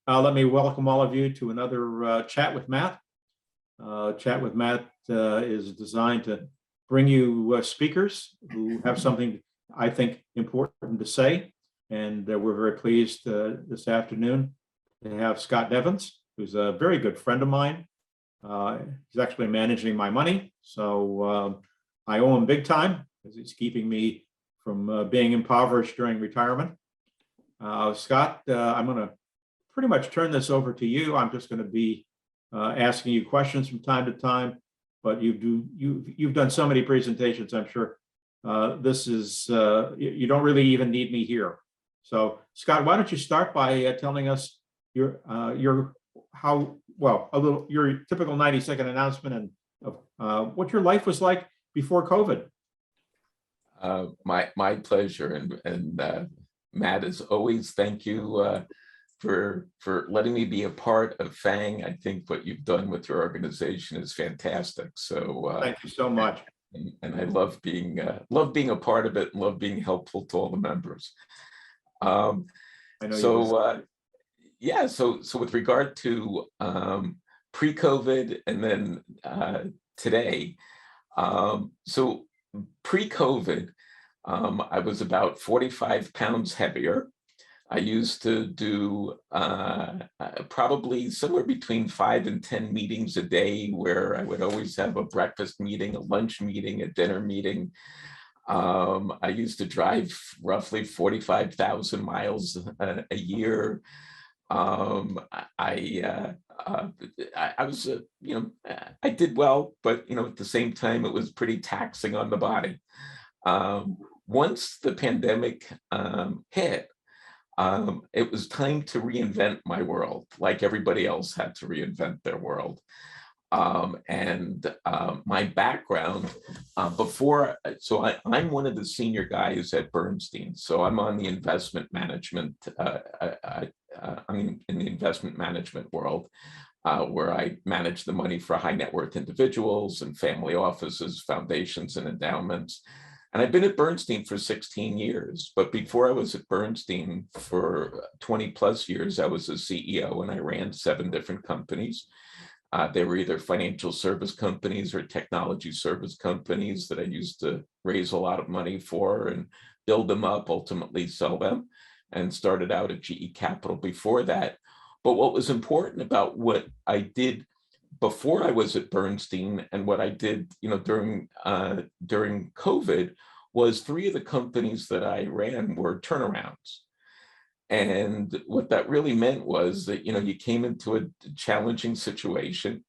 Let me welcome all of you to another Chat with Matt. Chat with Matt is designed to bring you speakers who have something I think important to say. And we're very pleased this afternoon to have Scott Nevins, who's a very good friend of mine. He's actually managing my money. So I owe him big time because he's keeping me from being impoverished during retirement. Scott, I'm going to pretty much turn this over to you. I'm just going to be asking you questions from time to time, but you've done so many presentations. I'm sure this is you don't really even need me here. So Scott, why don't you start by telling us your typical 90-second announcement and what your life was like before COVID. My pleasure, and Matt, as always, thank you for letting me be a part of FANG. I think what you've done with your organization is fantastic. So thank you so much. And I love being a part of it and love being helpful to all the members. I know. So with regard to pre-COVID and then today, so pre-COVID, I was about 45 pounds heavier. I used to do probably somewhere between 5 and 10 meetings a day, where I would always have a breakfast meeting, a lunch meeting, a dinner meeting. I used to drive roughly 45,000 miles a year. I was, I did well, but, at the same time, it was pretty taxing on the body. Once the pandemic hit, it was time to reinvent my world, like everybody else had to reinvent their world. My background I'm one of the senior guys at Bernstein. So I'm on the investment management, I'm in the investment management world, where I manage the money for high net worth individuals and family offices, foundations, and endowments. And I've been at Bernstein for 16 years, but before I was at Bernstein for 20 plus years, I was a CEO and I ran 7 different companies. They were either financial service companies or technology service companies that I used to raise a lot of money for and build them up, ultimately sell them, and started out at GE Capital before that. But what was important about what I did before I was at Bernstein and what I did, during COVID, was 3 of the companies that I ran were turnarounds. And what that really meant was that, you came into a challenging situation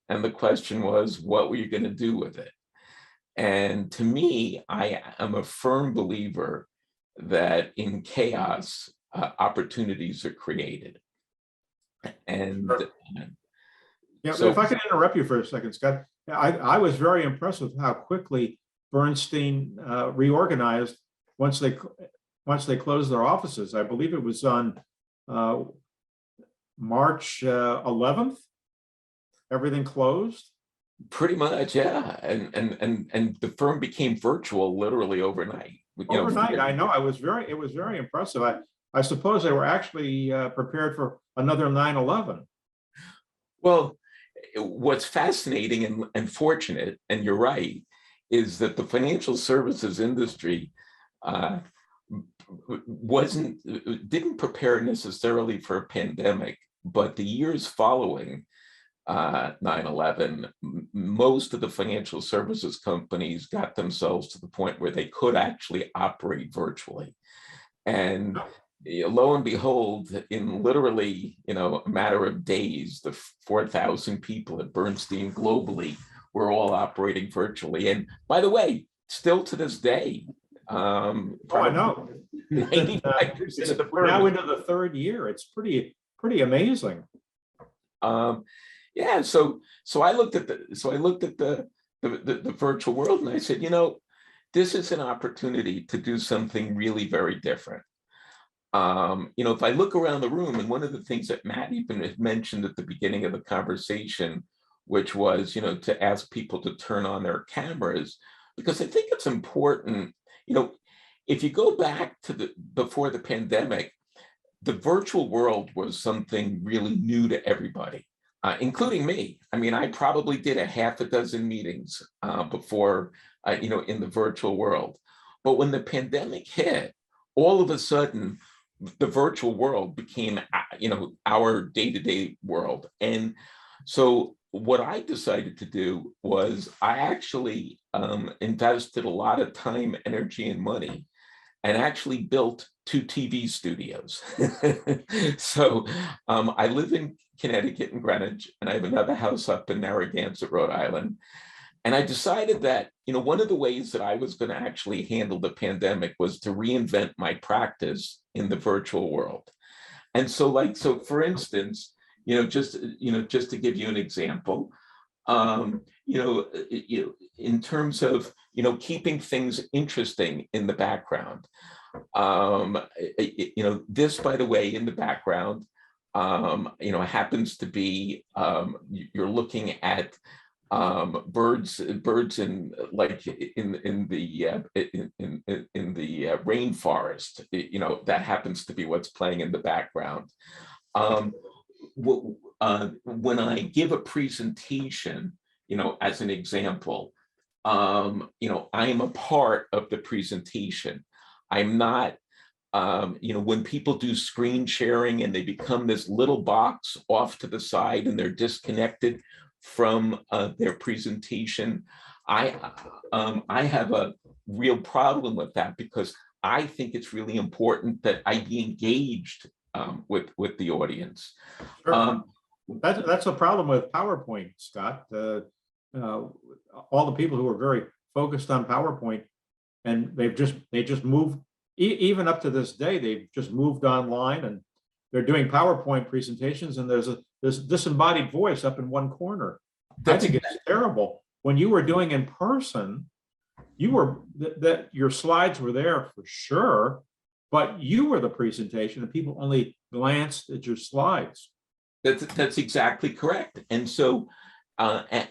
and the question was, what were you going to do with it? And to me, I am a firm believer that in chaos, opportunities are created. And yeah, so if I could interrupt you for a second, Scott, I was very impressed with how quickly Bernstein reorganized once they closed their offices. I believe it was on March 11th. Everything closed. Pretty much, yeah, and the firm became virtual literally overnight. Overnight, I know. It was very impressive. I suppose they were actually prepared for another 9/11. Well, what's fascinating and fortunate, and you're right, is that the financial services industry didn't prepare necessarily for a pandemic, but the years following 9/11, most of the financial services companies got themselves to the point where they could actually operate virtually. And lo and behold, in literally, a matter of days, the 4,000 people at Bernstein globally were all operating virtually. And by the way, still to this day, I know. 95% of the we're now into the 3rd year. It's pretty amazing. Yeah. So I looked at the virtual world and I said, this is an opportunity to do something really very different. If I look around the room, and one of the things that Matt even had mentioned at the beginning of the conversation, which was, to ask people to turn on their cameras, because I think it's important, if you go back to before the pandemic, the virtual world was something really new to everybody, including me. I mean, I probably did a half a dozen meetings before, in the virtual world. But when the pandemic hit, all of a sudden, the virtual world became, our day-to-day world. And so what I decided to do was I actually invested a lot of time, energy, and money, and actually built 2 TV studios. So I live in Connecticut and Greenwich, and I have another house up in Narragansett, Rhode Island. And I decided that, one of the ways that I was going to actually handle the pandemic was to reinvent my practice in the virtual world. And so for instance, just to give you an example, in terms of, keeping things interesting in the background. This, by the way, in the background, happens to be, you're looking at birds in like in the rainforest. That happens to be what's playing in the background. When I give a presentation, as an example, I am a part of the presentation. I'm not, when people do screen sharing and they become this little box off to the side and they're disconnected from their presentation, I have a real problem with that, because I think it's really important that I be engaged with the audience. Sure. That's a problem with PowerPoint, Scott. All the people who are very focused on PowerPoint, and they just moved, even up to this day, they've just moved online, and they're doing PowerPoint presentations, and there's this disembodied voice up in one corner. I think it's terrible. When you were doing in person, you were that your slides were there for sure, but you were the presentation, and people only glanced at your slides. That's exactly correct. And so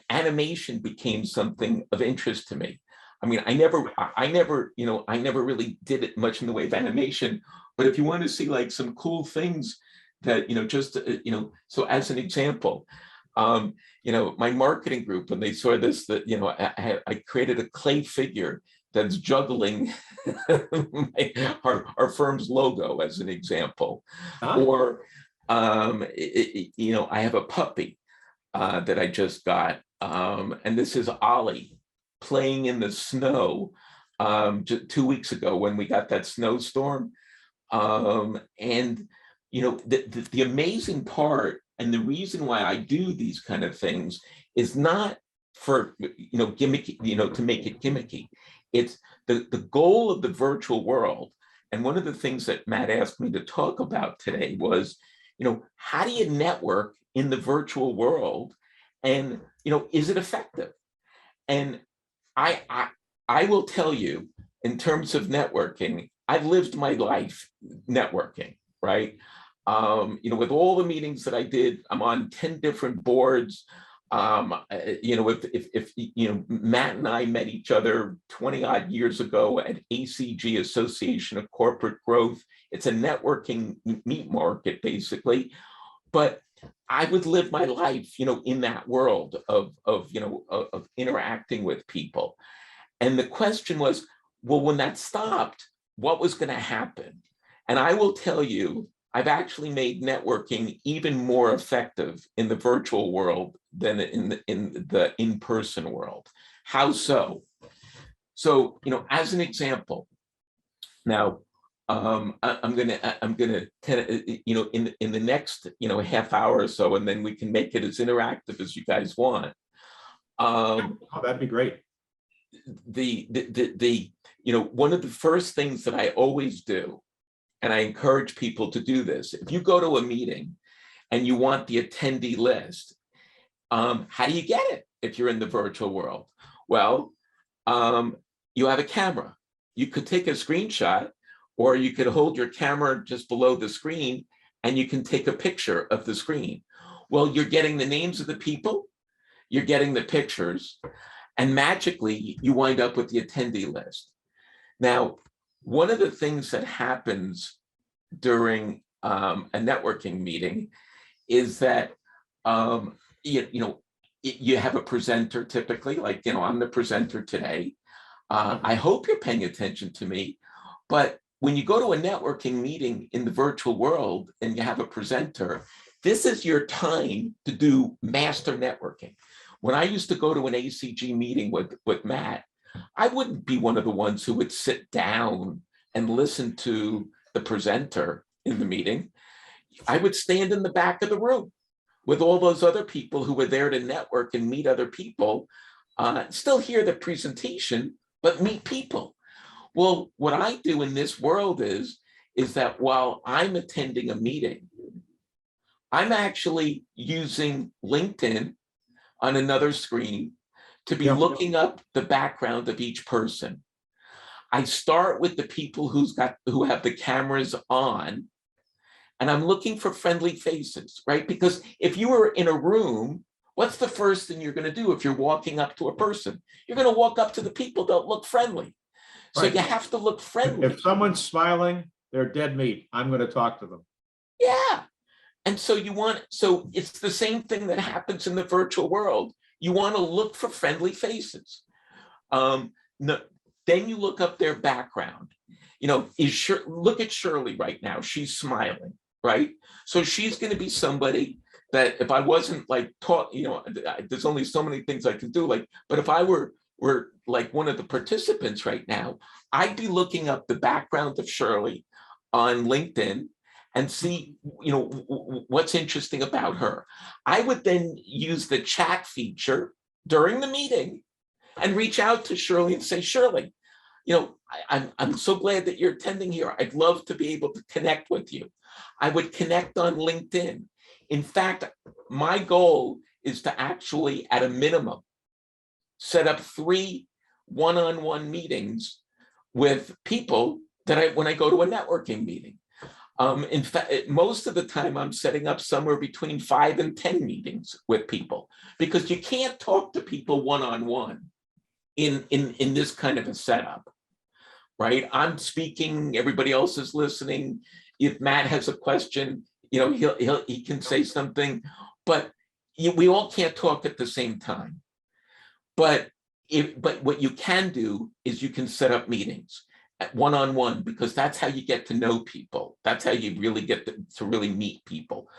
animation became something of interest to me. I mean, I never really did it much in the way of animation, but if you want to see like some cool things that, so as an example, my marketing group, when they saw this, that, I created a clay figure that's juggling our firm's logo, as an example. Or, I have a puppy that I just got, and this is Ollie playing in the snow just 2 weeks ago when we got that snowstorm. And the amazing part, and the reason why I do these kind of things, is not for gimmicky, to make it gimmicky. It's the goal of the virtual world. And one of the things that Matt asked me to talk about today was, how do you network in the virtual world, and is it effective? And I will tell you, in terms of networking, I've lived my life networking, right? With all the meetings that I did, I'm on 10 different boards. If Matt and I met each other 20 odd years ago at ACG, Association of Corporate Growth. It's a networking meat market, basically. But I would live my life, in that world of interacting with people. And the question was, well, when that stopped, what was going to happen? And I will tell you, I've actually made networking even more effective in the virtual world than in the in-person world. How so? So, as an example, now I'm gonna kind of, in the next half hour or so, and then we can make it as interactive as you guys want. That'd be great. One of the first things that I always do, and I encourage people to do this, if you go to a meeting and you want the attendee list, how do you get it if you're in the virtual world? Well, you have a camera. You could take a screenshot, or you could hold your camera just below the screen and you can take a picture of the screen. Well, you're getting the names of the people, you're getting the pictures, and magically you wind up with the attendee list. Now, one of the things that happens during a networking meeting is that you have a presenter typically, like, I'm the presenter today. I hope you're paying attention to me, but when you go to a networking meeting in the virtual world and you have a presenter, this is your time to do master networking. When I used to go to an ACG meeting with Matt, I wouldn't be one of the ones who would sit down and listen to the presenter in the meeting. I would stand in the back of the room with all those other people who were there to network and meet other people, still hear the presentation, but meet people. Well, what I do in this world is that while I'm attending a meeting, I'm actually using LinkedIn on another screen to be looking up the background of each person. I start with the people who have the cameras on, and I'm looking for friendly faces, right? Because if you were in a room, what's the first thing you're going to do if you're walking up to a person? You're going to walk up to the people that look friendly. So you have to look friendly. If someone's smiling, they're dead meat. I'm going to talk to them. Yeah. And so so it's the same thing that happens in the virtual world. You want to look for friendly faces. Then you look up their background. Look at Shirley right now. She's smiling, right? So she's going to be somebody that if I wasn't like taught, there's only so many things I can do. But if I were like one of the participants right now, I'd be looking up the background of Shirley on LinkedIn and see, what's interesting about her. I would then use the chat feature during the meeting and reach out to Shirley and say, Shirley, I'm so glad that you're attending here. I'd love to be able to connect with you. I would connect on LinkedIn. In fact, my goal is to actually, at a minimum, set up 3 one-on-one meetings with people that when I go to a networking meeting. In fact, most of the time I'm setting up somewhere between 5 and 10 meetings with people, because you can't talk to people one-on-one in this kind of a setup, right? I'm speaking, everybody else is listening. If Matt has a question, he can say something, but we all can't talk at the same time. But what you can do is you can set up meetings at one-on-one, because that's how you get to know people. That's how you really get to really meet people.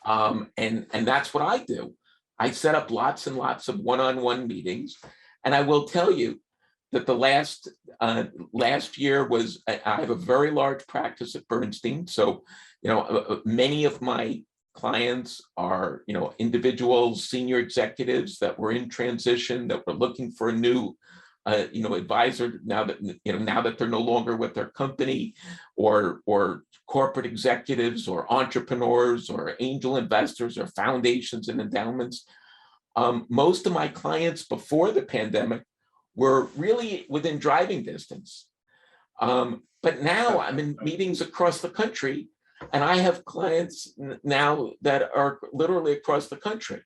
And that's what I do. I set up lots and lots of one-on-one meetings. And I will tell you that the last year was, I have a very large practice at Bernstein. So, many of my clients are, individuals, senior executives that were in transition, that were looking for a new, advisor now that they're no longer with their company, or corporate executives, or entrepreneurs, or angel investors, or foundations and endowments. Most of my clients before the pandemic were really within driving distance. But now I'm in meetings across the country, and I have clients now that are literally across the country.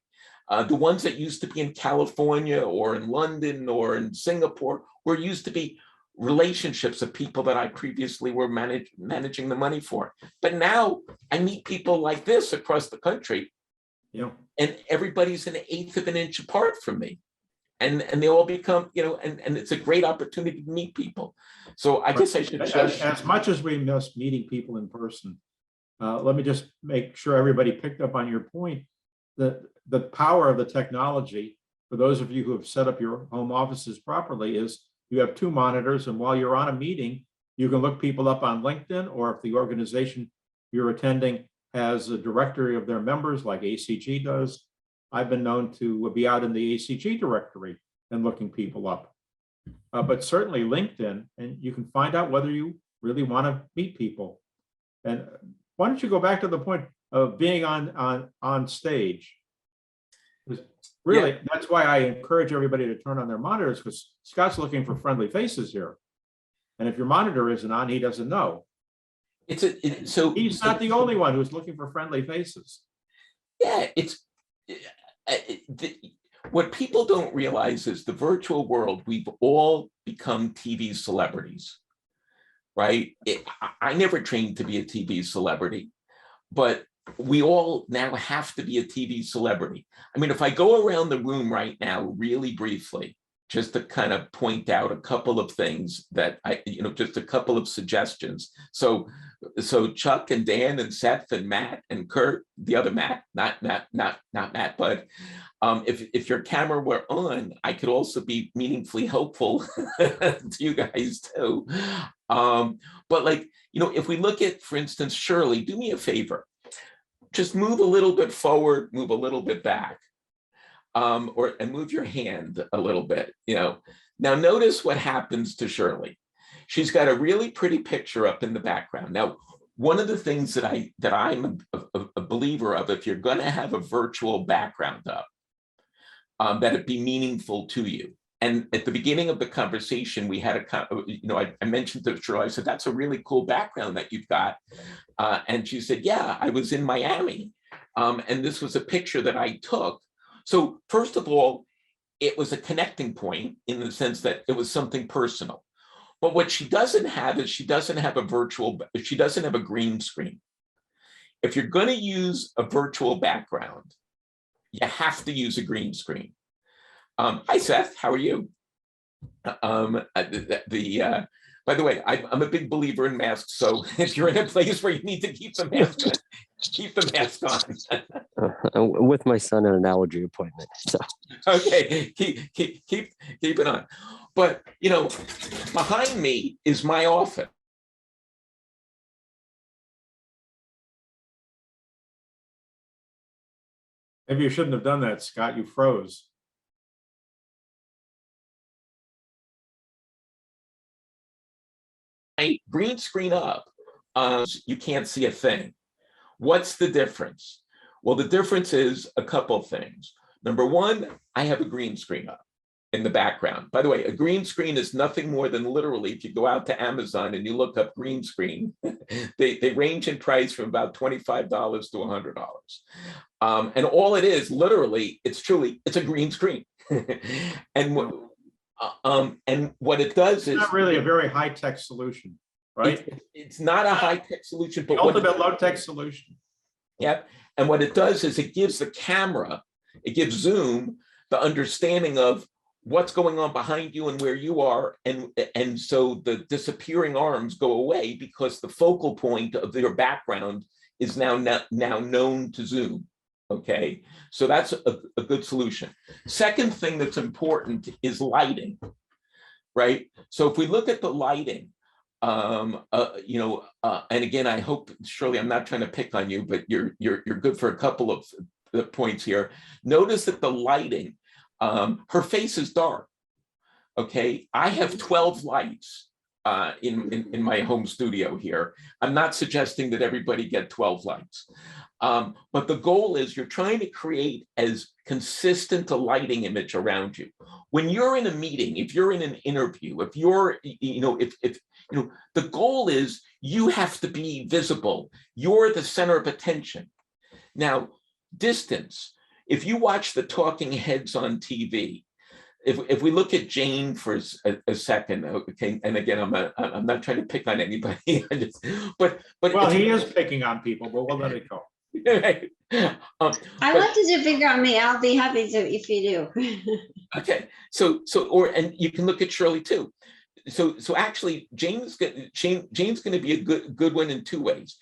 The ones that used to be in California or in London or in Singapore used to be relationships of people that I previously were managing the money for. But now I meet people like this across the country. Yeah. And everybody's an eighth of an inch apart from me. And they all become, and it's a great opportunity to meet people. So I guess I should just... As much as we miss meeting people in person, let me just make sure everybody picked up on your point. The power of the technology, for those of you who have set up your home offices properly, is you have 2 monitors, and while you're on a meeting, you can look people up on LinkedIn, or if the organization you're attending has a directory of their members like ACG does. I've been known to be out in the ACG directory and looking people up. But certainly LinkedIn, and you can find out whether you really want to meet people. And why don't you go back to the point of being on stage? Really, that's why I encourage everybody to turn on their monitors, because Scott's looking for friendly faces here. And if your monitor isn't on, he doesn't know. So he's not the only one who's looking for friendly faces. Yeah, what people don't realize is the virtual world, we've all become TV celebrities, right? I never trained to be a TV celebrity. but we all now have to be a TV celebrity. I mean, if I go around the room right now, really briefly, just to kind of point out a couple of things that just a couple of suggestions. So Chuck and Dan and Seth and Matt and Kurt, the other Matt, not Matt, but if your camera were on, I could also be meaningfully helpful to you guys too. But like, if we look at, for instance, Shirley, do me a favor. Just move a little bit forward, move a little bit back, and move your hand a little bit. Now notice what happens to Shirley. She's got a really pretty picture up in the background. Now, one of the things that I'm a believer of, if you're going to have a virtual background up, that it be meaningful to you. And at the beginning of the conversation, we had I mentioned to Shirley, I said, that's a really cool background that you've got. And she said, yeah, I was in Miami. And this was a picture that I took. So first of all, it was a connecting point in the sense that it was something personal. But what she doesn't have is she doesn't have a green screen. If you're going to use a virtual background, you have to use a green screen. Hi, Seth. How are you? By the way, I'm a big believer in masks. So if you're in a place where you need to keep the mask on, keep the mask on. With my son at an allergy appointment. So okay, keep it on. But behind me is my office. Maybe you shouldn't have done that, Scott. You froze. Green screen up, you can't see a thing. What's the difference? Well, the difference is a couple things. Number one, I have a green screen up in the background. By the way, a green screen is nothing more than literally, if you go out to Amazon and you look up green screen, they range in price from about $25 to $100. And all it is, literally, it's a green screen. And what it does is not really a very high-tech solution, right? It's not a high-tech solution, but the ultimate low-tech solution. Yeah, and what it does is it gives the camera, it gives Zoom the understanding of what's going on behind you and where you are, and so the disappearing arms go away because the focal point of your background is now known to Zoom. Okay, so that's a good solution. Second thing that's important is lighting, right? So if we look at the lighting, and again, I hope, Shirley, I'm not trying to pick on you, but you're good for a couple of the points here. Notice that the lighting, her face is dark. Okay, I have 12 lights in my home studio here. I'm not suggesting that everybody get 12 lights. But the goal is you're trying to create as consistent a lighting image around you. When you're in a meeting, if you're in an interview, if you're, the goal is you have to be visible. You're the center of attention. Now, distance. If you watch the talking heads on TV, if we look at Jane for a second, okay, and again, I'm not trying to pick on anybody, but well, he is picking on people, but we'll let it go. Right. I wanted to figure out me. I'll be happy to if you do. Okay, and you can look at Shirley too. So actually, Jane's going to be a good one in two ways.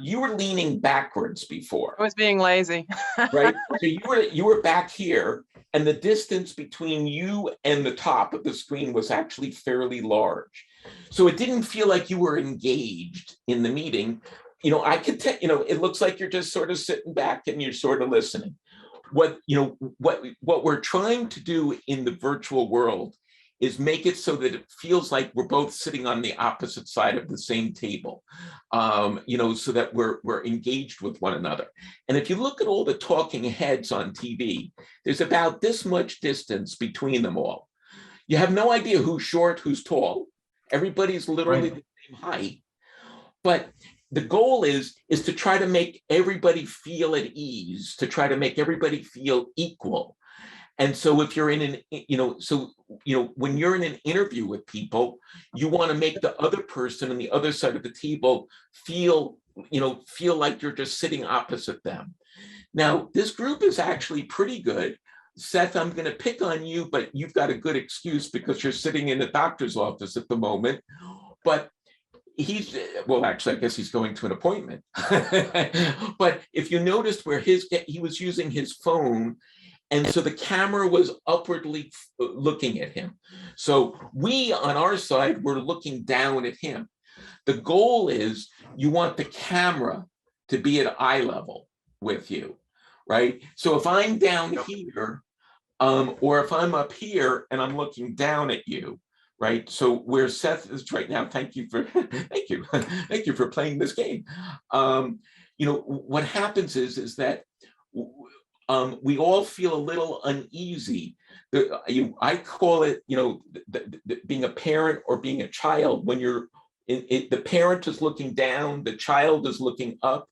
You were leaning backwards before. I was being lazy. Right. So you were back here, and the distance between you and the top of the screen was actually fairly large. So it didn't feel like you were engaged in the meeting. I could tell, it looks like you're just sort of sitting back and you're sort of listening. What we're trying to do in the virtual world is make it so that it feels like we're both sitting on the opposite side of the same table, so that we're engaged with one another. And if you look at all the talking heads on TV, there's about this much distance between them all. You have no idea who's short, who's tall. Everybody's literally the same height. But the goal is to try to make everybody feel at ease, to try to make everybody feel equal. And so if you're in when you're in an interview with people, you want to make the other person on the other side of the table feel feel like you're just sitting opposite them. Now, this group is actually pretty good. Seth, I'm going to pick on you, but you've got a good excuse because you're sitting in a doctor's office at the moment. But well, actually, I guess he's going to an appointment. But if you noticed where he was using his phone, and so the camera was upwardly looking at him. So we on our side were looking down at him. The goal is you want the camera to be at eye level with you, right? So if I'm down here, or if I'm up here and I'm looking down at you, right? So where Seth is right now, thank you for thank you for playing this game. What happens is that we all feel a little uneasy. I call it, being a parent or being a child. When the parent is looking down, the child is looking up.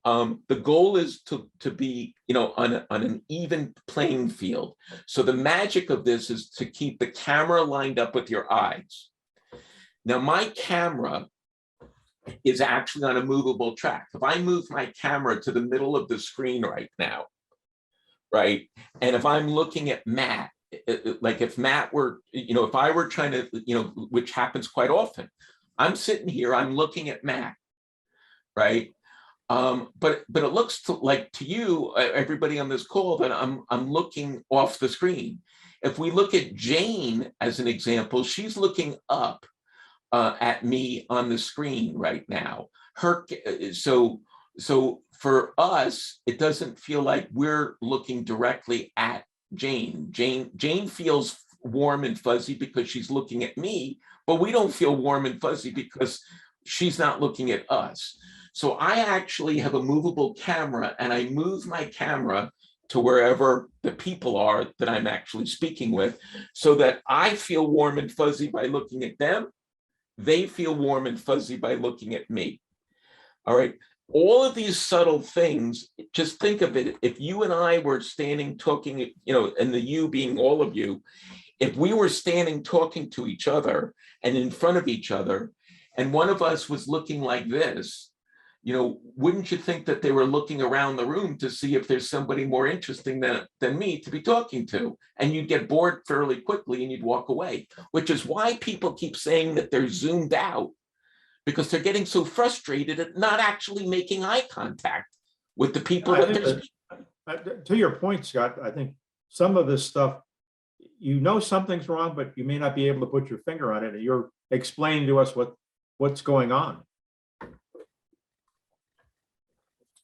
The goal is to be, on an even playing field. So the magic of this is to keep the camera lined up with your eyes. Now, my camera is actually on a movable track. If I move my camera to the middle of the screen right now, right, and if I'm looking at Matt, like if Matt were, if I were trying to, which happens quite often, I'm sitting here, I'm looking at Matt, right? But it looks like to you, everybody on this call, that I'm looking off the screen. If we look at Jane as an example, she's looking up at me on the screen right now. So for us, it doesn't feel like we're looking directly at Jane. Jane feels warm and fuzzy because she's looking at me, but we don't feel warm and fuzzy because she's not looking at us. So I actually have a movable camera, and I move my camera to wherever the people are that I'm actually speaking with, so that I feel warm and fuzzy by looking at them. They feel warm and fuzzy by looking at me. All right. All of these subtle things, just think of it. If you and I were standing talking, and the you being all of you, if we were standing talking to each other and in front of each other, and one of us was looking like this, wouldn't you think that they were looking around the room to see if there's somebody more interesting than me to be talking to? And you'd get bored fairly quickly and you'd walk away, which is why people keep saying that they're zoomed out, because they're getting so frustrated at not actually making eye contact with the people that they're speaking. To your point, Scott, I think some of this stuff, something's wrong, but you may not be able to put your finger on it, and you're explaining to us what's going on.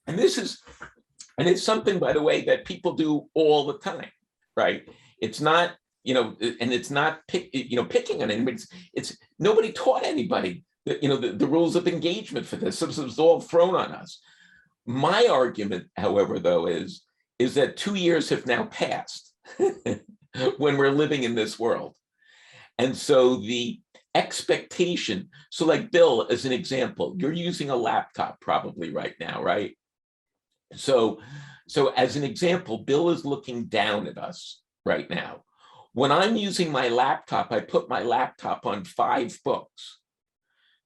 And it's something, by the way, that people do all the time, right? It's not, and it's not picking on anybody. It's nobody taught anybody that, the rules of engagement for this. This was all thrown on us. My argument, however, though, is that 2 years have now passed when we're living in this world. And so the expectation, so like Bill, as an example, you're using a laptop probably right now, right? So as an example, Bill is looking down at us right now. When I'm using my laptop, I put my laptop on 5 books,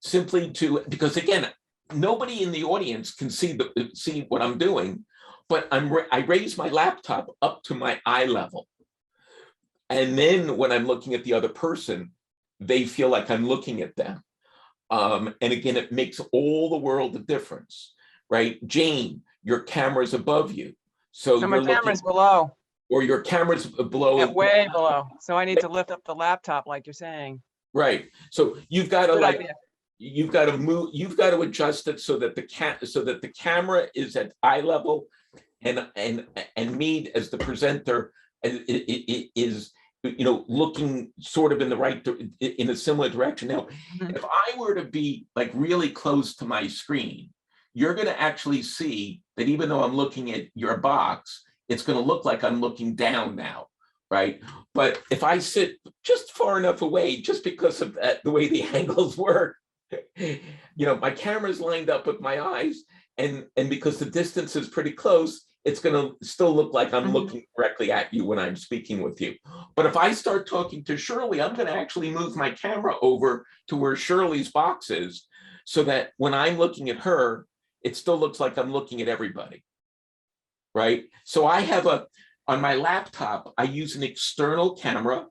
simply because again, nobody in the audience can see what I'm doing, but I raise my laptop up to my eye level. And then when I'm looking at the other person, they feel like I'm looking at them. And again, it makes all the world of difference, right? Jane, your camera's above you. So my camera's below. Or your camera's below. Yeah, way below. So I need to lift up the laptop like you're saying. Right. So you've got to you've got to move, you've got to adjust it so that the camera is at eye level, and me as the presenter is looking sort of in a similar direction. Now, if I were to be like really close to my screen, you're going to actually see that even though I'm looking at your box, it's going to look like I'm looking down now, right? But if I sit just far enough away, just because of the way the angles work, my camera's lined up with my eyes, and because the distance is pretty close, it's going to still look like I'm looking directly at you when I'm speaking with you. But if I start talking to Shirley, I'm going to actually move my camera over to where Shirley's box is, so that when I'm looking at her, it still looks like I'm looking at everybody, right? So I have on my laptop, I use an external camera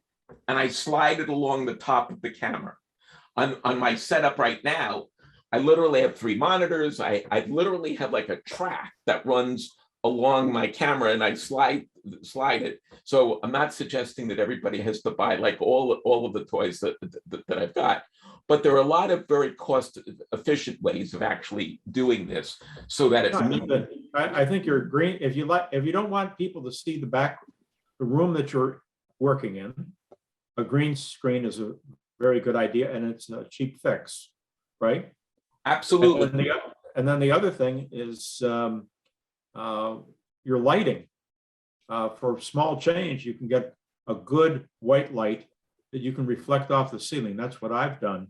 and I slide it along the top of the camera. On my setup right now, I literally have 3 monitors. I literally have like a track that runs along my camera and I slide it. So I'm not suggesting that everybody has to buy like all of the toys that I've got, but there are a lot of very cost efficient ways of actually doing this so that it's I think you're agreeing. If you don't want people to see the room that you're working in, a green screen is a very good idea, and it's a cheap fix, right? absolutely. And then the other thing is your lighting. For small change, you can get a good white light that you can reflect off the ceiling. That's what I've done.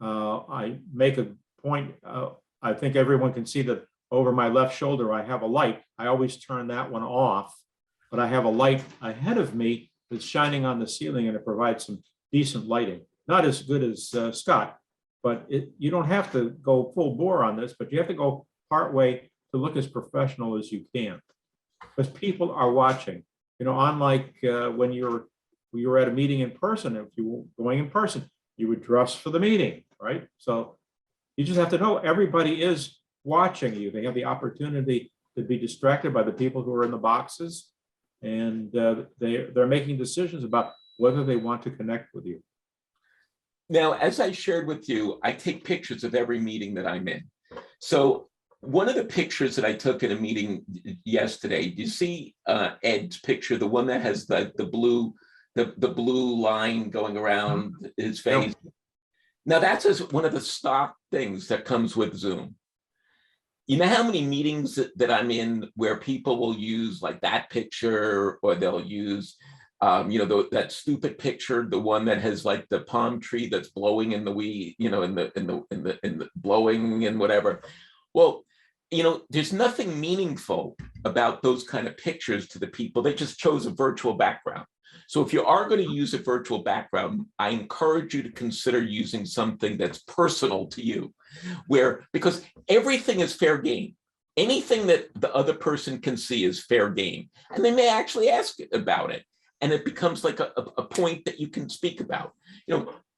I make a point. I think everyone can see that over my left shoulder, I have a light. I always turn that one off, but I have a light ahead of me that's shining on the ceiling, and it provides some decent lighting. Not as good as Scott, but you don't have to go full bore on this, but you have to go part way to look as professional as you can, because people are watching. You know, unlike when you were at a meeting in person, if you were going in person, you would dress for the meeting, right? So you just have to know everybody is watching you. They have the opportunity to be distracted by the people who are in the boxes, and they're making decisions about whether they want to connect with you. Now, as I shared with you, I take pictures of every meeting that I'm in. So one of the pictures that I took in a meeting yesterday, do you see Ed's picture, the one that has the blue line going around his face? Yep. Now that's one of the stock things that comes with Zoom. You know how many meetings that I'm in where people will use like that picture, or they'll use that stupid picture, the one that has like the palm tree that's blowing in the in the blowing and whatever. Well, there's nothing meaningful about those kind of pictures to the people. They just chose a virtual background. So if you are going to use a virtual background, I encourage you to consider using something that's personal to you, because everything is fair game. Anything that the other person can see is fair game, and they may actually ask about it. And it becomes like a point that you can speak about.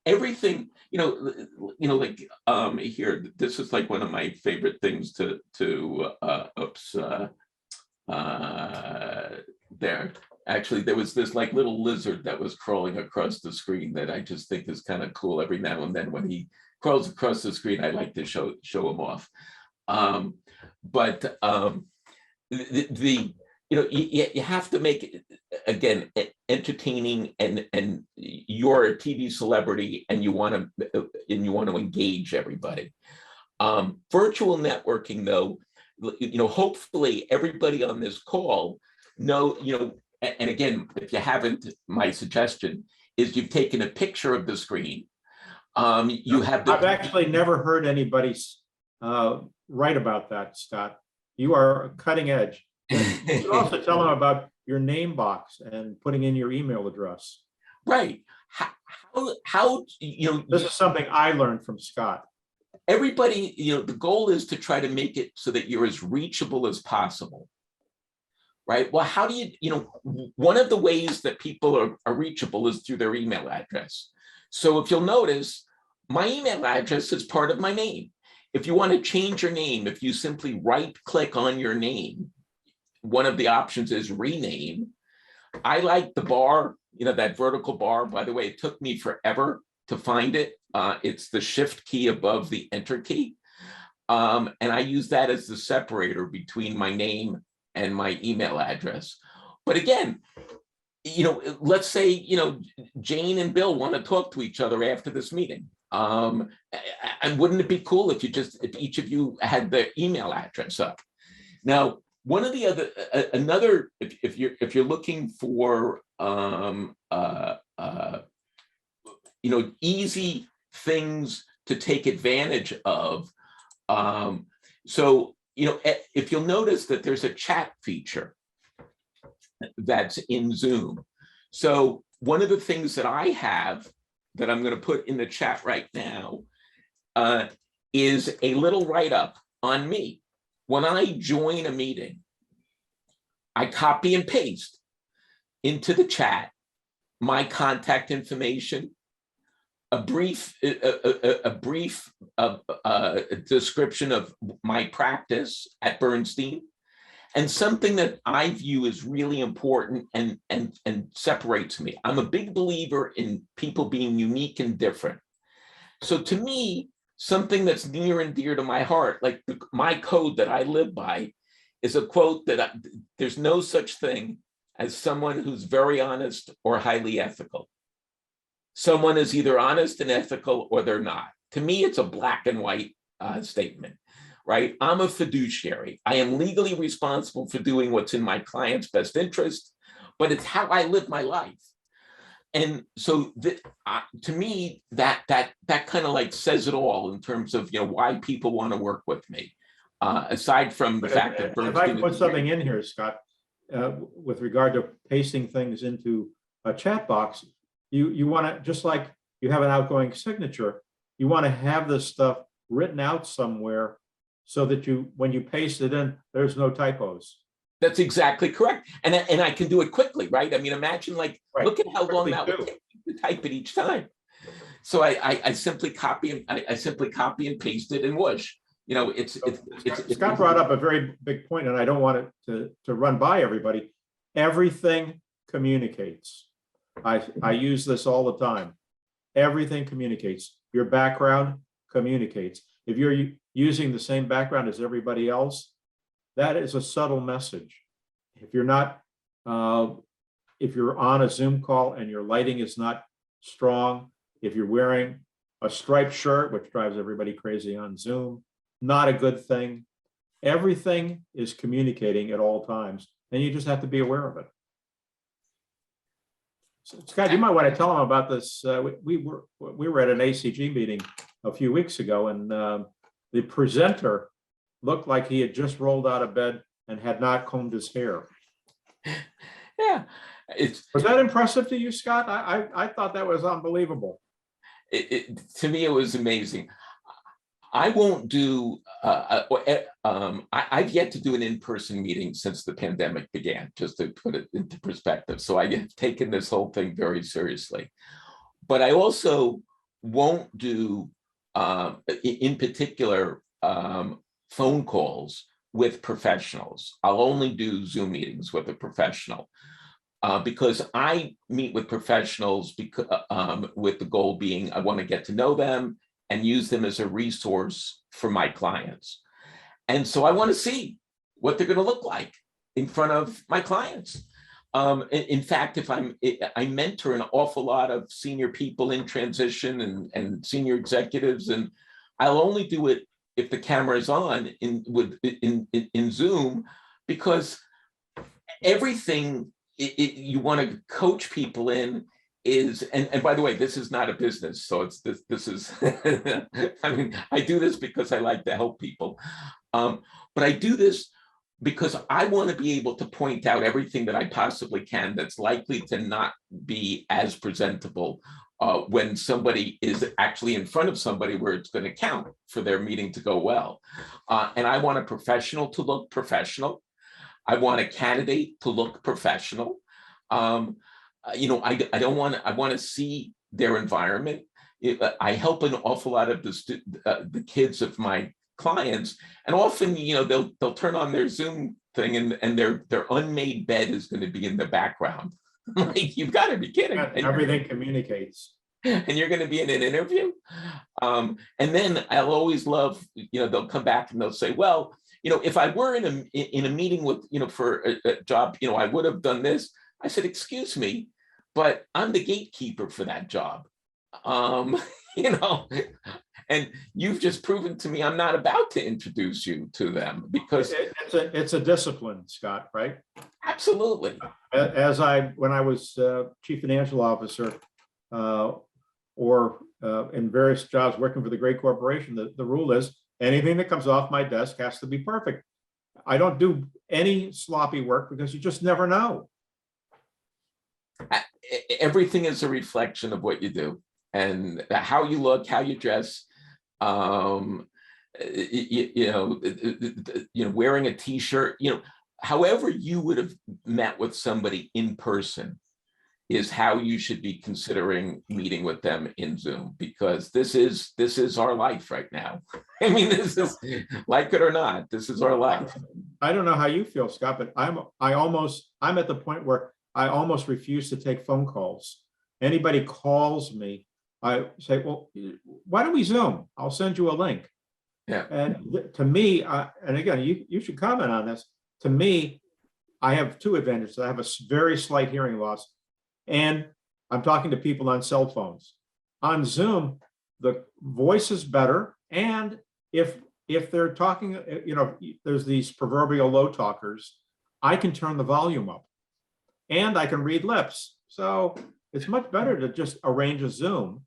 Everything, like here, this is like one of my favorite things there. Actually, there was this like little lizard that was crawling across the screen that I just think is kind of cool. Every now and then when he crawls across the screen, I like to show him off. You have to make it, again, entertaining, and you're a TV celebrity, and you want to engage everybody. Virtual networking, though, hopefully everybody on this call and again, if you haven't, my suggestion is you've taken a picture of the screen. I've actually never heard anybody write about that, Scott. You are cutting edge. You should also tell them about your name box and putting in your email address. Right. How this is something I learned from Scott. Everybody, the goal is to try to make it so that you're as reachable as possible. Right. Well, how do one of the ways that people are reachable is through their email address. So if you'll notice, my email address is part of my name. If you want to change your name, if you simply right click on your name, one of the options is rename. I like the bar, that vertical bar. By the way, it took me forever to find it. It's the shift key above the enter key. And I use that as the separator between my name and my email address. But again, let's say, Jane and Bill want to talk to each other after this meeting. And wouldn't it be cool if each of you had their email address up? Now, one of the other, if you're looking for easy things to take advantage of, if you'll notice that there's a chat feature that's in Zoom. So one of the things that I have that I'm going to put in the chat right now is a little write-up on me. when I join a meeting, I copy and paste into the chat my contact information, a brief description of my practice at Bernstein, and something that I view as really important and separates me. I'm a big believer in people being unique and different. So to me, something that's near and dear to my heart, like my code that I live by, is a quote that there's no such thing as someone who's very honest or highly ethical. Someone is either honest and ethical or they're not. To me, it's a black and white statement, right? I'm a fiduciary. I am legally responsible for doing what's in my client's best interest, but it's how I live my life. And so to me, that kind of like says it all in terms of, why people want to work with me. Aside from the fact that if I put something in here, Scott, with regard to pasting things into a chat box, you want to, just like you have an outgoing signature, you want to have this stuff written out somewhere so that when you paste it in, there's no typos. That's exactly correct. And I can do it quickly, right? I mean, imagine look at how long that would take to type it each time. So I simply copy and paste it and whoosh. Scott brought up a very big point, and I don't want it to run by everybody. Everything communicates. I use this all the time. Everything communicates. Your background communicates. If you're using the same background as everybody else, that is a subtle message. If you're not, if you're on a Zoom call and your lighting is not strong, if you're wearing a striped shirt, which drives everybody crazy on Zoom, not a good thing. Everything is communicating at all times, and you just have to be aware of it. So, Scott, you might want to tell them about this. We were at an ACG meeting a few weeks ago, and the presenter looked like he had just rolled out of bed and had not combed his hair. Yeah. Was that impressive to you, Scott? I thought that was unbelievable. To me, it was amazing. I won't do, I've yet to do an in-person meeting since the pandemic began, just to put it into perspective. So I have taken this whole thing very seriously. But I also won't do, in particular, phone calls with professionals. I'll only do Zoom meetings with a professional because I meet with professionals because, with the goal being I want to get to know them and use them as a resource for my clients. And so I want to see what they're going to look like in front of my clients. In fact, I mentor an awful lot of senior people in transition and senior executives, and I'll only do it if the camera is on in Zoom, because everything you want to coach people in is, and by the way, this is not a business, so this is I mean, I do this because I like to help people, but I do this because I want to be able to point out everything that I possibly can that's likely to not be as presentable when somebody is actually in front of somebody where it's going to count for their meeting to go well. And I want a professional to look professional. I want a candidate to look professional. I want to see their environment. I help an awful lot of the kids of my clients, and often, they'll turn on their Zoom thing and their unmade bed is going to be in the background. Like, you've got to be kidding. Everything communicates. And you're going to be in an interview. And then I'll always love, they'll come back and they'll say, well, if I were in a meeting with, for a job, I would have done this. I said, excuse me, but I'm the gatekeeper for that job. And you've just proven to me I'm not about to introduce you to them, because it's a discipline, Scott, right? Absolutely. When I was chief financial officer, or in various jobs working for the great corporation, the rule is anything that comes off my desk has to be perfect. I don't do any sloppy work because you just never know. Everything is a reflection of what you do and how you look, how you dress. wearing a t-shirt, however you would have met with somebody in person is how you should be considering meeting with them in Zoom, because this is our life right now. I mean, this is, like it or not, this is our life. I don't know how you feel, Scott, but I'm at the point where I almost refuse to take phone calls. Anybody calls me, I say, well, why don't we Zoom? I'll send you a link. Yeah. And to me, and again, you should comment on this. To me, I have two advantages. I have a very slight hearing loss, and I'm talking to people on cell phones. On Zoom, the voice is better, and if they're talking, there's these proverbial low talkers, I can turn the volume up, and I can read lips. So it's much better to just arrange a Zoom.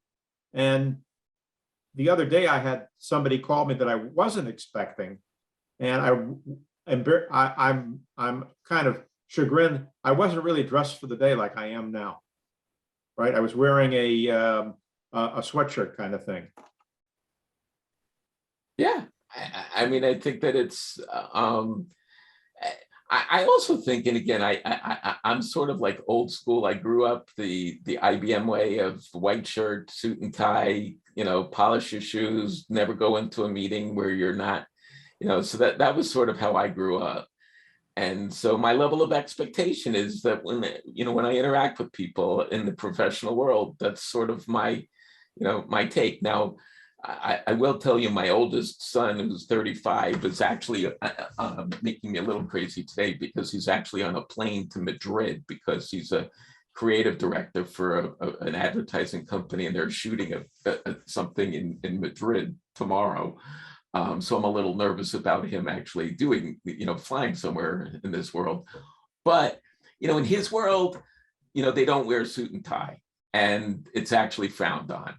And the other day, I had somebody call me that I wasn't expecting, and I'm kind of chagrined. I wasn't really dressed for the day like I am now, right? I was wearing a sweatshirt kind of thing. Yeah, I mean, I think that it's. I also think, and again, I'm sort of like old school. I grew up the IBM way of white shirt, suit and tie. Polish your shoes, never go into a meeting where you're not. So that was sort of how I grew up. And so my level of expectation is that when I interact with people in the professional world, that's sort of my take. Now, I will tell you, my oldest son, who's 35, is actually making me a little crazy today, because he's actually on a plane to Madrid, because he's a creative director for an advertising company, and they're shooting something in Madrid tomorrow. So I'm a little nervous about him actually doing, flying somewhere in this world. But, in his world, they don't wear suit and tie, and it's actually frowned on.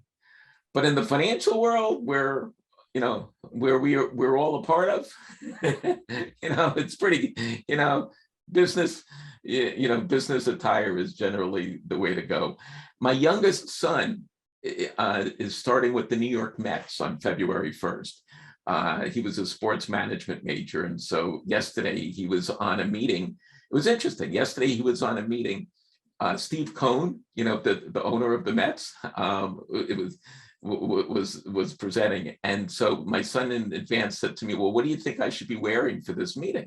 But in the financial world, where we're all a part of, it's pretty, business, business attire is generally the way to go. My youngest son is starting with the New York Mets on February 1st. He was a sports management major. And so yesterday he was on a meeting. It was interesting. Yesterday he was on a meeting. Steve Cohn, the owner of the Mets, was presenting. And so my son in advance said to me, well, what do you think I should be wearing for this meeting?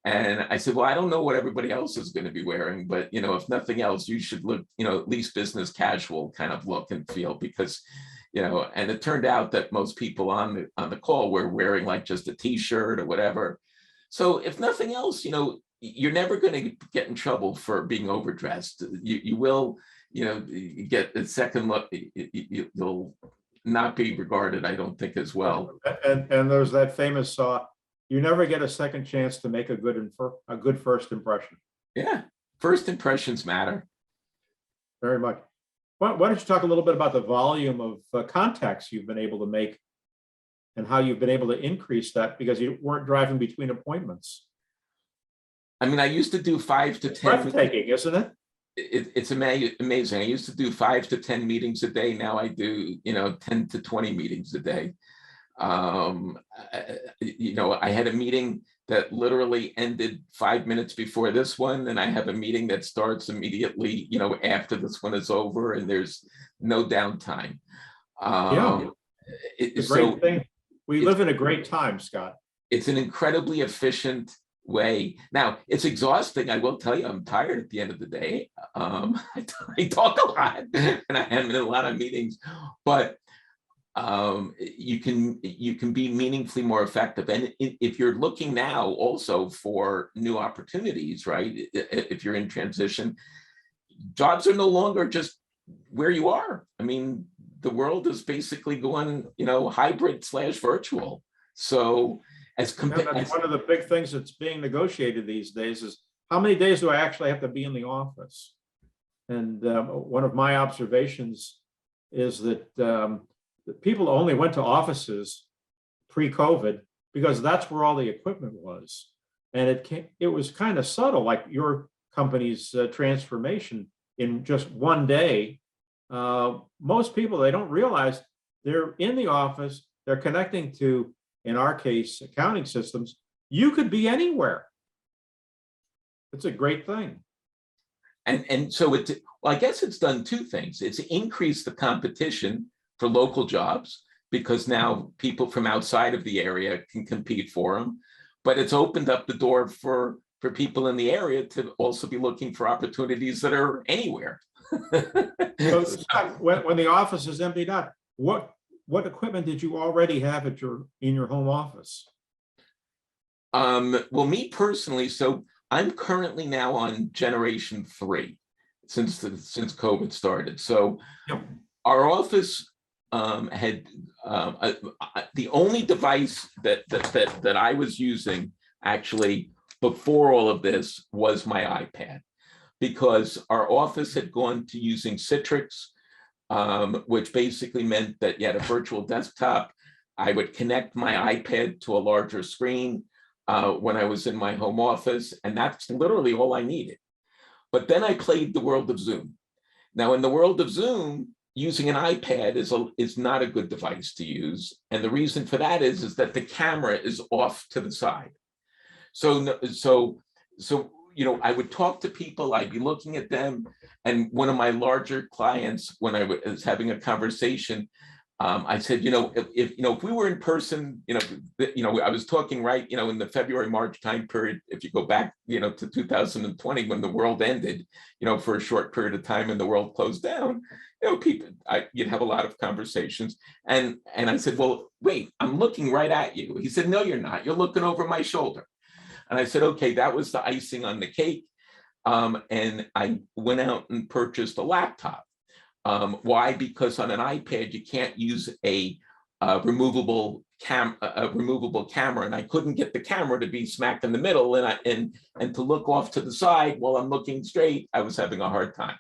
And I said, well, I don't know what everybody else is going to be wearing, but, if nothing else, you should look, at least business casual kind of look and feel, because and it turned out that most people on the call were wearing like just a t-shirt or whatever. So if nothing else, you're never going to get in trouble for being overdressed. You will, get a second look. You'll not be regarded, I don't think, as well. And there's that famous saw, you never get a second chance to make a good first impression. Yeah, first impressions matter. Very much. Why don't you talk a little bit about the volume of contacts you've been able to make, and how you've been able to increase that, because you weren't driving between appointments. I mean, I used to do 5 to 10. Breathtaking, isn't it? It's amazing. I used to do 5 to 10 meetings a day. Now I do, 10 to 20 meetings a day. I had a meeting that literally ended 5 minutes before this one, and I have a meeting that starts immediately, after this one is over, and there's no downtime. It's a great thing. We live in a great time, Scott. It's an incredibly efficient way. Now, it's exhausting. I will tell you, I'm tired at the end of the day. I talk a lot, and I am in a lot of meetings, but you can be meaningfully more effective. And if you're looking now also for new opportunities, right? If you're in transition, jobs are no longer just where you are. I mean, the world is basically going, hybrid/virtual. So that's one of the big things that's being negotiated these days is, how many days do I actually have to be in the office? And one of my observations is that people only went to offices pre-COVID because that's where all the equipment was. And it was kind of subtle, like your company's transformation in just one day. Most people, they don't realize they're in the office, they're connecting to in our case, accounting systems, you could be anywhere. It's a great thing. And so well, I guess it's done two things. It's increased the competition for local jobs because now people from outside of the area can compete for them, but it's opened up the door for people in the area to also be looking for opportunities that are anywhere. So, Scott, when the office is emptied out, what equipment did you already have in your home office? Well, me personally, so I'm currently now on generation 3 since COVID started. So Yep. our office had the only device that I was using actually before all of this was my iPad, because our office had gone to using Citrix, which basically meant that you had a virtual desktop. I would connect my iPad to a larger screen when I was in my home office, and that's literally all I needed. But then I played the world of Zoom. Now, in the world of Zoom, using an iPad is not a good device to use. And the reason for that is that the camera is off to the side. So I would talk to people, I'd be looking at them, and one of my larger clients, when I was having a conversation, I said, if we were in person, I was talking right, in the February, March time period, if you go back, to 2020, when the world ended, for a short period of time and the world closed down, you'd have a lot of conversations. And I said, well, wait, I'm looking right at you. He said, no, you're not. You're looking over my shoulder. And I said, okay, that was the icing on the cake. And I went out and purchased a laptop. Why? Because on an iPad, you can't use a removable camera, and I couldn't get the camera to be smack in the middle and to look off to the side while I'm looking straight. I was having a hard time.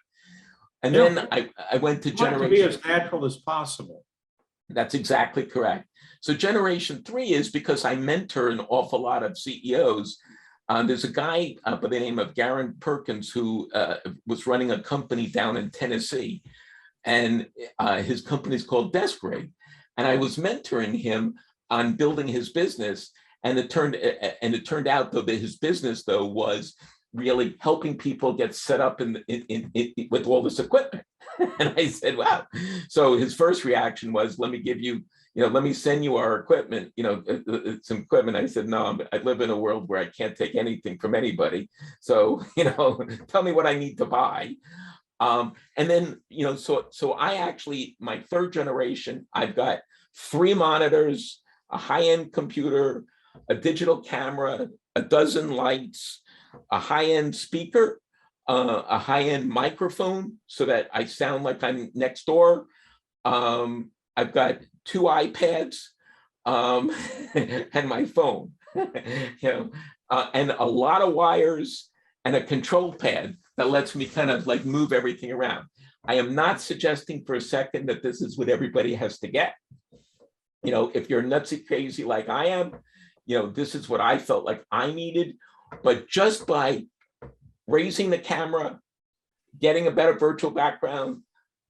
And then I went to generation. To be as natural as possible. That's exactly correct. So generation 3 is because I mentor an awful lot of CEOs. There's a guy by the name of Garen Perkins who was running a company down in Tennessee, and his company is called DeskRig. And I was mentoring him on building his business, and it turned out though that his business though was really helping people get set up with all this equipment. And I said, wow. So his first reaction was, let me give you, let me send you our equipment, some equipment. I said, no, I live in a world where I can't take anything from anybody. So, tell me what I need to buy. And then, so I actually, my third generation, I've got 3 monitors, a high-end computer, a digital camera, a dozen lights, a high-end speaker, a high-end microphone so that I sound like I'm next door. I've got 2 iPads and my phone, and a lot of wires and a control pad that lets me kind of like move everything around. I am not suggesting for a second that this is what everybody has to get. If you're nutsy crazy like I am, this is what I felt like I needed. But just by raising the camera, getting a better virtual background,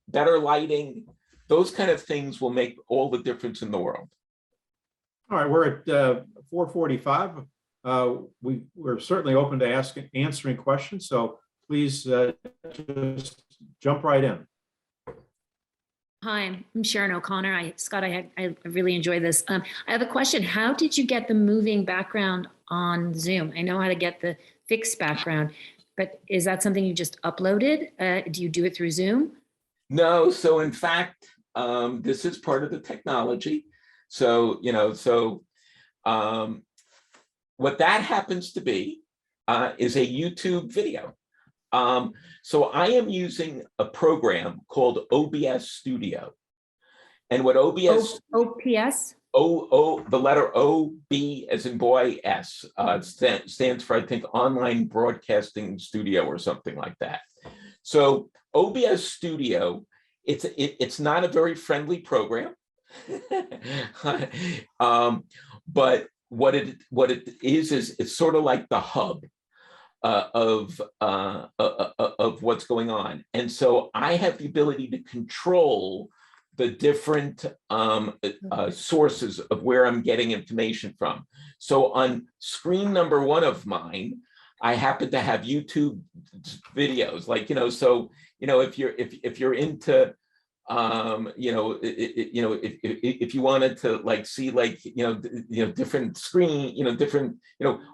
better lighting, those kind of things will make all the difference in the world. All right, we're at 4:45. We're certainly open to answering questions, so please just jump right in. Hi, I'm Sharon O'Connor. Scott, I really enjoy this. I have a question. How did you get the moving background on Zoom? I know how to get the fixed background, but is that something you just uploaded? Do you do it through Zoom? No, so in fact, this is part of the technology. So, what that happens to be is a YouTube video. So I am using a program called Obs Studio. And what OBS... OPS? The letter O, B as in boy, S. Stands for, I think, Online Broadcasting Studio or something like that. So OBS Studio, it's not a very friendly program. But what it is it's sort of like the hub of what's going on. And so I have the ability to control the different sources of where I'm getting information from. So on screen number 1 of mine, I happen to have YouTube videos, like, so, if you're into, if you wanted to like see like, different screen, different,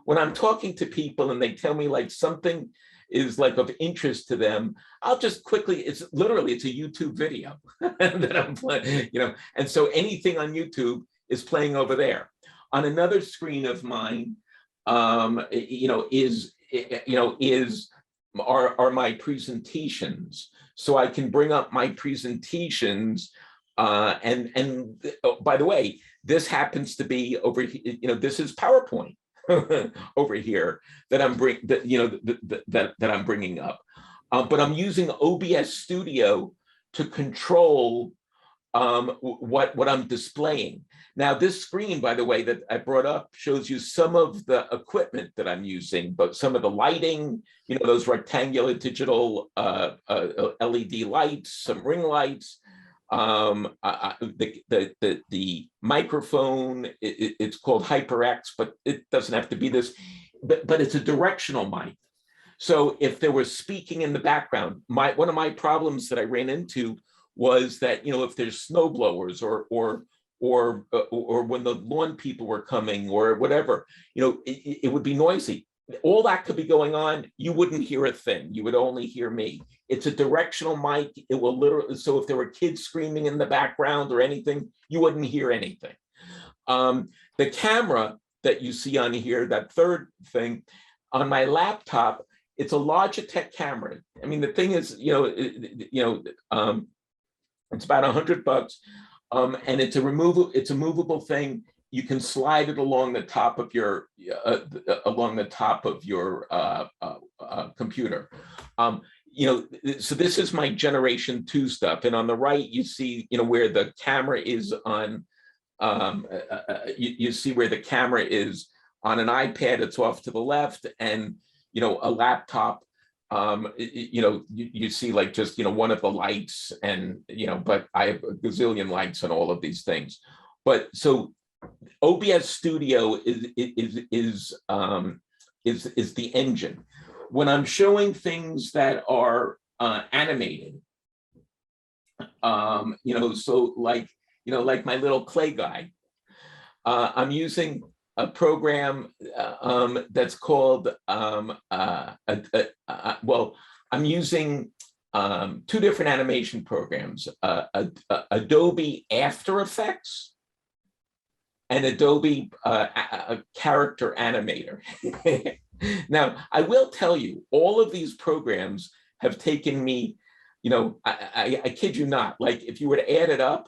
when I'm talking to people and they tell me like something is like of interest to them, I'll just quickly, it's a YouTube video that I'm playing, and so anything on YouTube is playing over there. On another screen of mine, are my presentations. So I can bring up my presentations, and oh, by the way, this happens to be over here, this is PowerPoint over here that I'm bringing up, but I'm using OBS Studio to control what I'm displaying. Now, this screen, by the way, that I brought up shows you some of the equipment that I'm using, but some of the lighting, those rectangular digital LED lights, some ring lights, the microphone, it's called HyperX, but it doesn't have to be this, but it's a directional mic. So if there was speaking in the background, one of my problems that I ran into was that, if there's snow blowers or when the lawn people were coming or whatever, it would be noisy. All that could be going on. You wouldn't hear a thing. You would only hear me. It's a directional mic. It will literally, so if there were kids screaming in the background or anything, you wouldn't hear anything. The camera that you see on here, that third thing, on my laptop, it's a Logitech camera. I mean, the thing is, it's about $100, and it's a movable thing. You can slide it along the top of your computer. So this is my Generation 2 stuff, and on the right you see where the camera is on. You see where the camera is on an iPad. It's off to the left, and a laptop. You see like just one of the lights, and but I have a gazillion lights on all of these things. But so OBS Studio is the engine. When I'm showing things that are animated, so like my little clay guy, I'm using a program that's called well, I'm using 2 different animation programs, Adobe After Effects and Adobe Character Animator. Now, I will tell you, all of these programs have taken me, I kid you not, like if you were to add it up,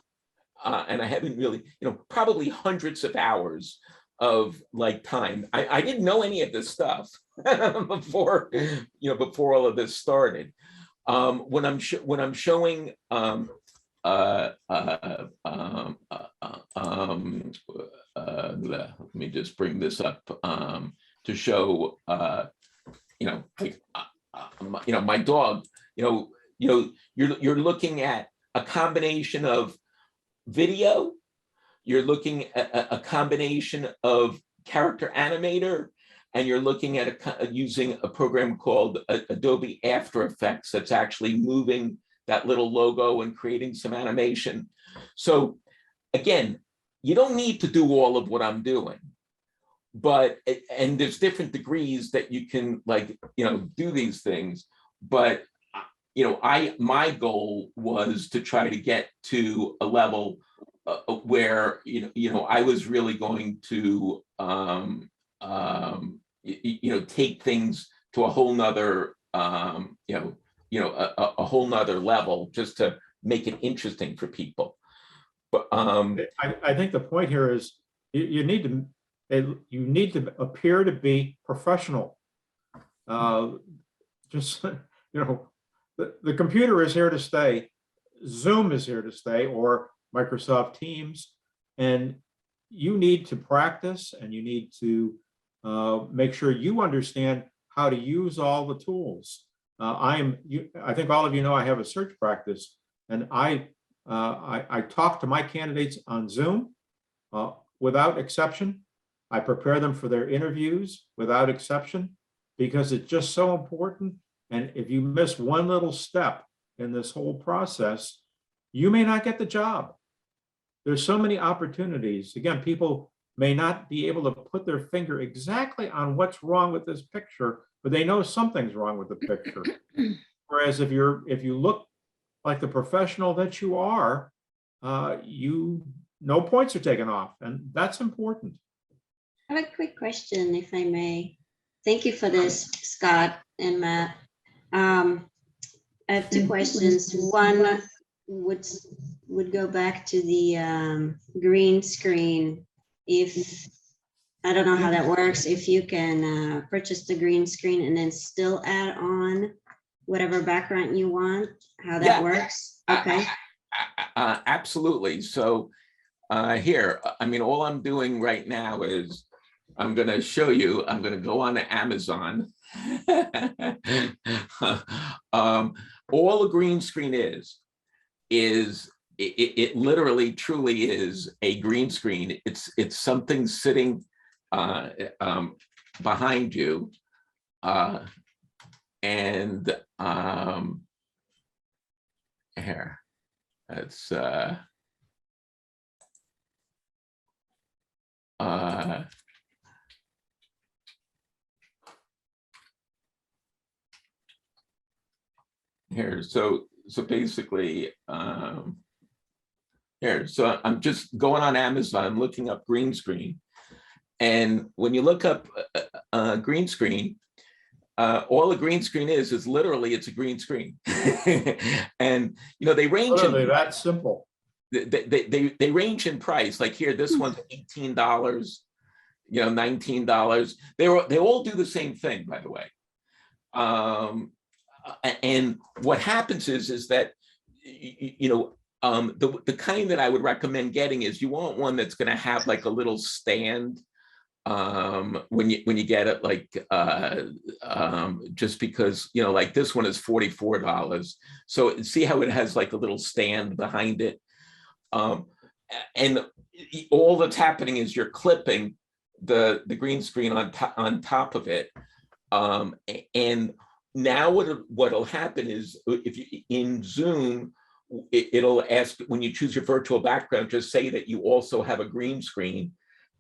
and I haven't really, probably hundreds of hours of like time. I didn't know any of this stuff before, before all of this started. When I'm showing let me just bring this up to show my dog, you're looking at a combination of video, you're looking at a combination of character animator, and you're looking at using a program called Adobe After Effects that's actually moving that little logo and creating some animation. So again, you don't need to do all of what I'm doing, but, and there's different degrees that you can do these things, but my goal was to try to get to a level where I was really going to take things to a whole nother a whole nother level, just to make it interesting for people. But I think the point here is you need to appear to be professional. Just the computer is here to stay. Zoom is here to stay, or Microsoft Teams, and you need to practice, and you need to make sure you understand how to use all the tools. I think all of you know I have a search practice, and I I talk to my candidates on Zoom without exception. I prepare them for their interviews without exception because it's just so important. And if you miss one little step in this whole process, you may not get the job. There's so many opportunities. Again, people may not be able to put their finger exactly on what's wrong with this picture, but they know something's wrong with the picture. Whereas if you look like the professional that you are, no points are taken off, and that's important. I have a quick question, if I may. Thank you for this, Scott and Matt. I have two questions. One would go back to the green screen. If I don't know how that works, if you can purchase the green screen and then still add on whatever background you want, how that works. Okay. Absolutely. So here, I mean, all I'm doing right now is I'm going to show you, I'm going to go on to Amazon. All a green screen is it literally truly is a green screen. It's something sitting behind you. And here, it's here, so basically, here, so I'm just going on Amazon, I'm looking up green screen, and when you look up green screen, all a green screen is literally it's a green screen. And you know, they range Literally, in, that's simple. they range in price. Like here, this one's $18, you know, $19. They all do the same thing, by the way. And what happens is that, you know, the kind that I would recommend getting is you want one that's going to have like a little stand when you get it, like just because, you know, like this one is $44. So see how it has like a little stand behind it. And all that's happening is you're clipping the green screen on top of it. And now what'll happen is if you in Zoom, it'll ask when you choose your virtual background, just say that you also have a green screen.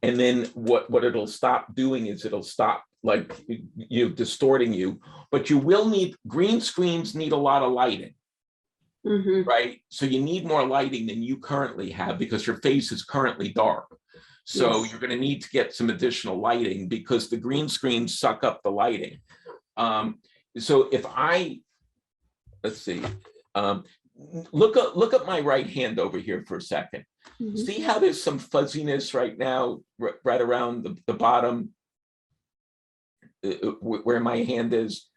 And then what it'll stop doing is it'll stop like you distorting you, but you will need, green screens need a lot of lighting, right? So you need more lighting than you currently have because your face is currently dark. So you're going to need to get some additional lighting because the green screens suck up the lighting. So if let's see, look at my right hand over here for a second. See how there's some fuzziness right now, right around the bottom where my hand is.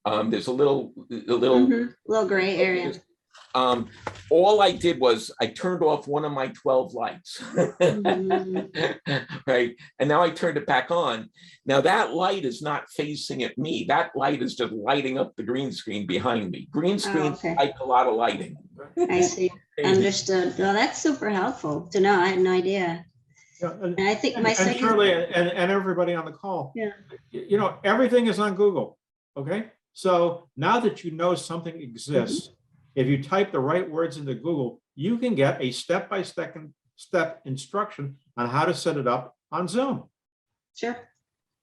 There's a little gray area. All I did was I turned off one of my 12 lights, right? And now I turned it back on. Now that light is not facing at me. That light is just lighting up the green screen behind me. Green screens like a lot of lighting. I see. Understood. Well, that's super helpful to know. I had no idea. Yeah, and I think my second, Shirley and everybody on the call, you know, everything is on Google. Okay, so now that you know something exists, if you type the right words into Google, you can get a step-by-step instruction on how to set it up on Zoom. Sure.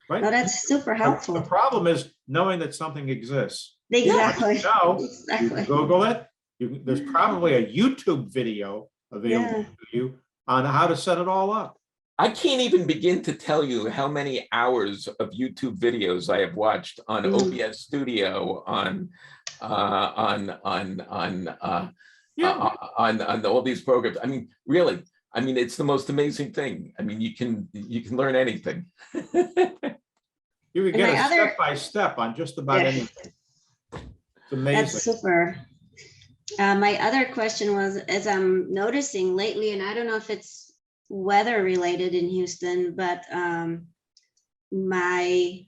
Right. No, that's super helpful. The problem is knowing that something exists. Exactly. You know, exactly. you Google it. There's probably a YouTube video available to you on how to set it all up. I can't even begin to tell you how many hours of YouTube videos I have watched on Obs Studio, on all these programs. I mean, really, I mean, it's the most amazing thing. I mean, you can learn anything. You could get a step-by-step on just about anything. It's amazing. That's super. My other question was, as I'm noticing lately, and I don't know if it's weather related in Houston, but my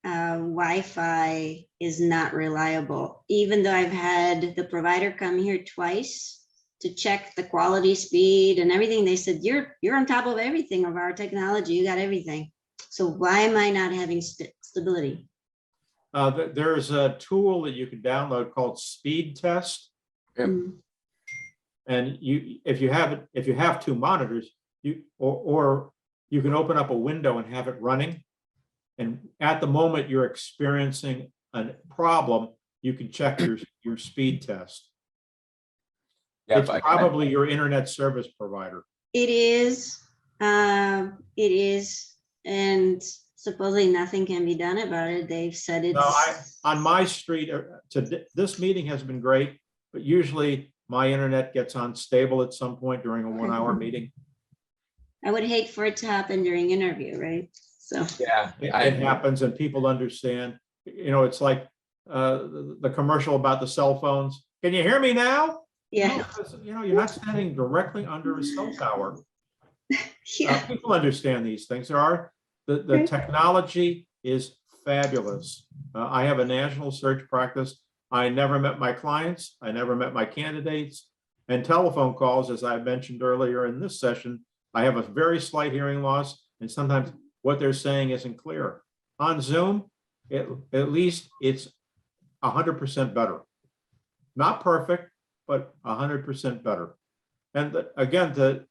Wi-Fi is not reliable. Even though I've had the provider come here twice to check the quality, speed, and everything. They said, you're on top of everything of our technology. You got everything. So why am I not having stability? There's a tool that you can download called Speed Test. Yep. Mm. And if you have two monitors, or you can open up a window and have it running. And at the moment you're experiencing a problem, you can check your speed test. Yeah, It's probably your internet service provider. It is, and supposedly nothing can be done about it. They've said it's. No, on my street, this meeting has been great, but usually my internet gets unstable at some point during a 1-hour meeting. I would hate for it to happen during interview, right? So. yeah, It happens and people understand, it's like the commercial about the cell phones. Can you hear me now? Yeah. No, 'cause, you're not standing directly under a cell tower. Yeah. People understand these things. The technology is fabulous. I have a national search practice. I never met my clients. I never met my candidates. And telephone calls, as I mentioned earlier in this session, I have a very slight hearing loss, and sometimes what they're saying isn't clear. On Zoom, at least it's 100% better. Not perfect, but 100% better. And again, the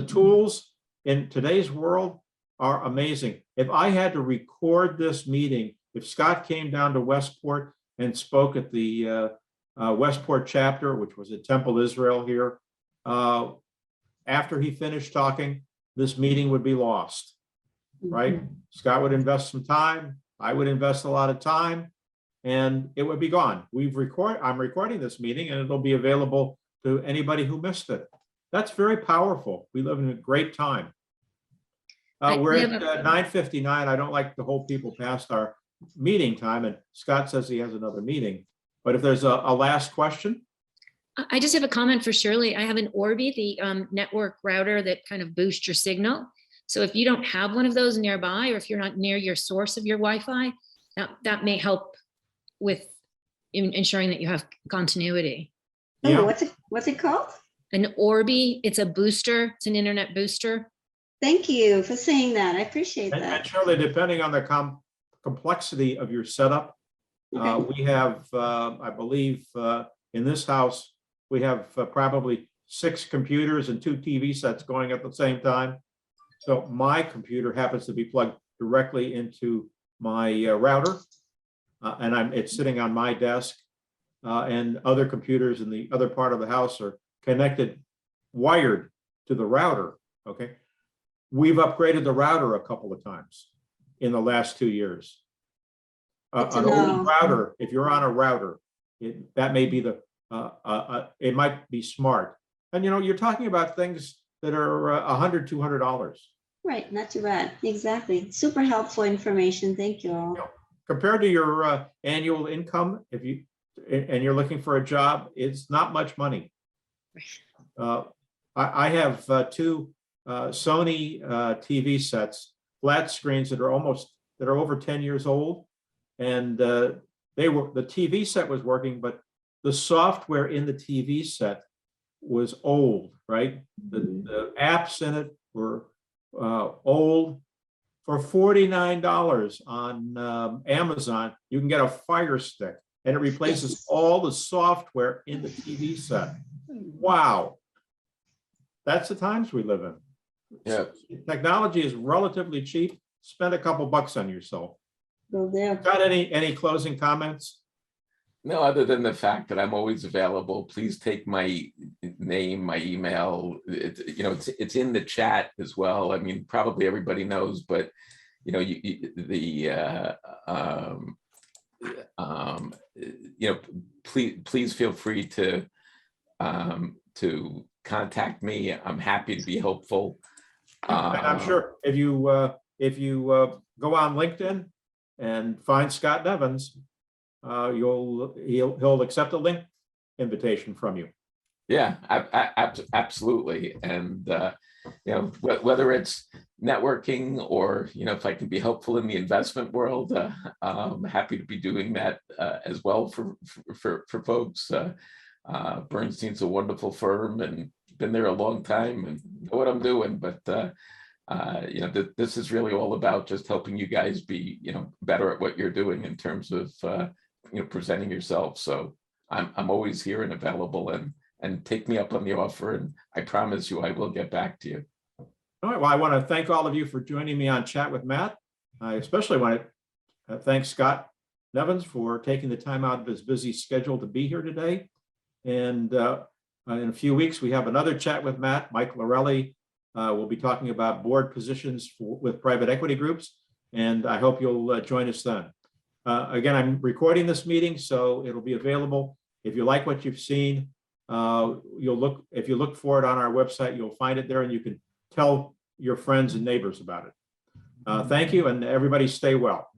tools in today's world are amazing. If I had to record this meeting, if Scott came down to Westport and spoke at the Westport chapter, which was at Temple Israel here, after he finished talking, this meeting would be lost, right? Scott would invest some time. I would invest a lot of time, and it would be gone. I'm recording this meeting, and it'll be available to anybody who missed it. That's very powerful. We live in a great time. We're at 9:59. I don't like to hold people past our meeting time, and Scott says he has another meeting. But if there's a last question. I just have a comment for Shirley. I have an Orbi, the network router that kind of boosts your signal. So if you don't have one of those nearby, or if you're not near your source of your Wi-Fi, that may help with ensuring that you have continuity. Oh, Yeah. what's it called? An Orbi, it's a booster. It's an internet booster. Thank you for saying that. I appreciate And that. Shirley, depending on the complexity of your setup, Okay. we have, I believe, in this house, we have probably 6 computers and 2 TV sets going at the same time. So my computer happens to be plugged directly into my router, and it's sitting on my desk, and other computers in the other part of the house are connected, wired to the router. Okay. We've upgraded the router a couple of times in the last 2 years. Good to An know. old router, if you're on a router, that may be it might be smart. And you're talking about things that are $100, $200. Right, not too bad. Exactly. Super helpful information. Thank you all. Compared to your annual income, and you're looking for a job, it's not much money. I have 2 Sony TV sets, flat screens that are over 10 years old, and the TV set was working, but the software in the TV set was old, right? The apps in it were old. For $49 on Amazon, you can get a Fire Stick, and it replaces all the software in the TV set. Wow. That's the times we live in. Yeah. Technology is relatively cheap. Spend a couple bucks on yourself. Go there. Got any closing comments? No, other than the fact that I'm always available. Please take my name, my email. It's in the chat as well. I mean, probably everybody knows, but please feel free to contact me. I'm happy to be helpful. And I'm sure if you go on LinkedIn and find Scott Nevins, he'll accept a link invitation from you. Yeah, absolutely. And whether it's networking or if I can be helpful in the investment world, I'm happy to be doing that as well for folks. Bernstein's a wonderful firm and been there a long time and know what I'm doing. But this is really all about just helping you guys be, better at what you're doing in terms of, presenting yourself. So I'm always here and available, and take me up on the offer, and I promise you I will get back to you. All right. Well, I want to thank all of you for joining me on Chat with Matt. I especially want to thank Scott Nevins for taking the time out of his busy schedule to be here today. And in a few weeks, we have another Chat with Matt. Mike Lorelli will be talking about board positions with private equity groups. And I hope you'll join us then. Again, I'm recording this meeting, so it'll be available. If you like what you've seen, if you look for it on our website, you'll find it there, and you can tell your friends and neighbors about it. Thank you, and everybody stay well.